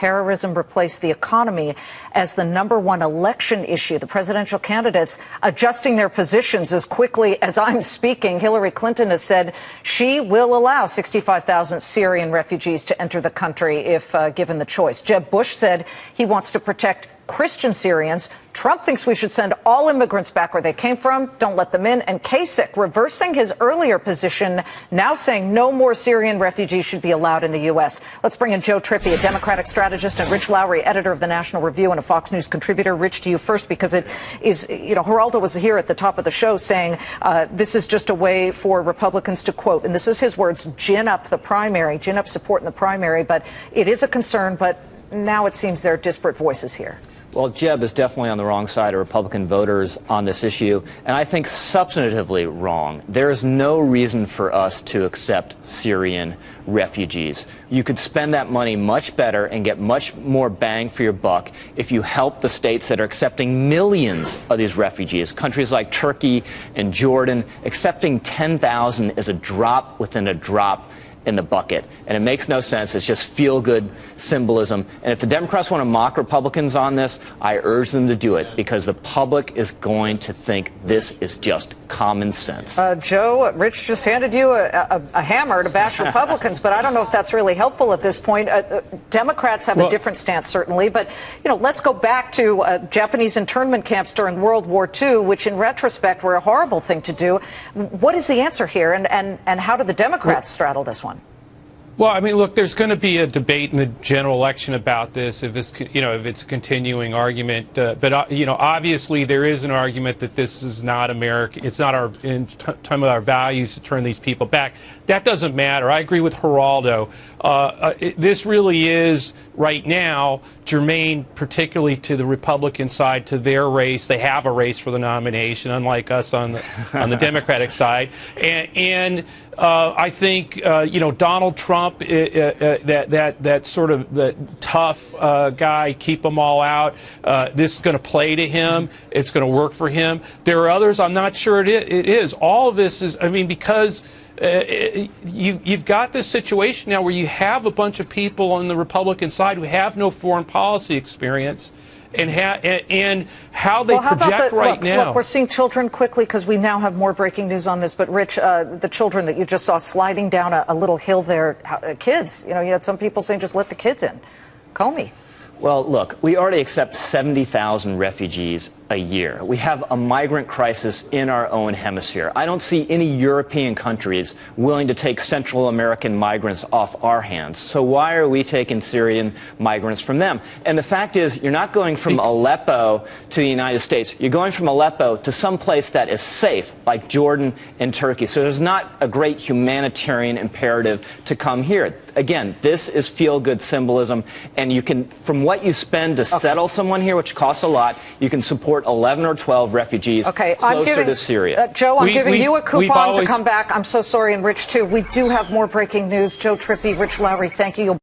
terrorism replace the economy as the #1 election issue. The presidential candidates adjusting their positions as quickly as I'm speaking. Hillary Clinton has said she will allow 65,000 Syrian refugees to enter the country if given the choice. Jeb Bush said he wants to protect Christian Syrians. Trump thinks we should send all immigrants back where they came from. Don't let them in. And Kasich reversing his earlier position, now saying no more Syrian refugees should be allowed in the U.S. Let's bring in Joe Trippi, a Democratic strategist, and Rich Lowry, editor of the National Review and a Fox News contributor. Rich, to you first, because it is, Geraldo was here at the top of the show saying this is just a way for Republicans to, quote, and this is his words, gin up the primary, gin up support in the primary. But it is a concern, but now it seems there are disparate voices here. Well, Jeb is definitely on the wrong side of Republican voters on this issue, and I think substantively wrong. There is no reason for us to accept Syrian refugees. You could spend that money much better and get much more bang for your buck if you help the states that are accepting millions of these refugees. Countries like Turkey and Jordan, accepting 10,000 is a drop within a drop in the bucket, and it makes no sense. It's just feel-good symbolism. And if the Democrats want to mock Republicans on this, I urge them to do it, because the public is going to think this is just common sense. Joe, Rich just handed you a hammer to bash Republicans, but I don't know if that's really helpful at this point. Democrats have a different stance, certainly, but let's go back to Japanese internment camps during World War II, which in retrospect were a horrible thing to do. What is the answer here, and how do the Democrats straddle this one? Well, I mean, look, there's going to be a debate in the general election about this if it's, if it's a continuing argument. But obviously there is an argument that this is not America. It's not in time of our values to turn these people back. That doesn't matter. I agree with Geraldo. This really is right now germane, particularly to the Republican side, to their race. They have a race for the nomination, unlike us on the Democratic side. And I think Donald Trump, that sort of the tough guy, keep them all out. This is going to play to him. It's going to work for him. There are others. I'm not sure it is. All of this is, I mean, because you've got this situation now where you have a bunch of people on the Republican side who have no foreign policy experience, and how they project right now. Look, we're seeing children quickly, because we now have more breaking news on this. But Rich, the children that you just saw sliding down a little hill there, kids. You had some people saying just let the kids in. Comey. Well, look, we already accept 70,000 refugees a year. We have a migrant crisis in our own hemisphere. I don't see any European countries willing to take Central American migrants off our hands. So why are we taking Syrian migrants from them? And the fact is, you're not going from Aleppo to the United States. You're going from Aleppo to some place that is safe, like Jordan and Turkey. So there's not a great humanitarian imperative to come here. Again, this is feel-good symbolism, and you can, from what you spend to settle someone here, which costs a lot, you can support 11 or 12 refugees closer to Syria. Joe, I'm giving you a coupon to come back. I'm so sorry, and Rich, too. We do have more breaking news. Joe Trippi, Rich Lowry, thank you.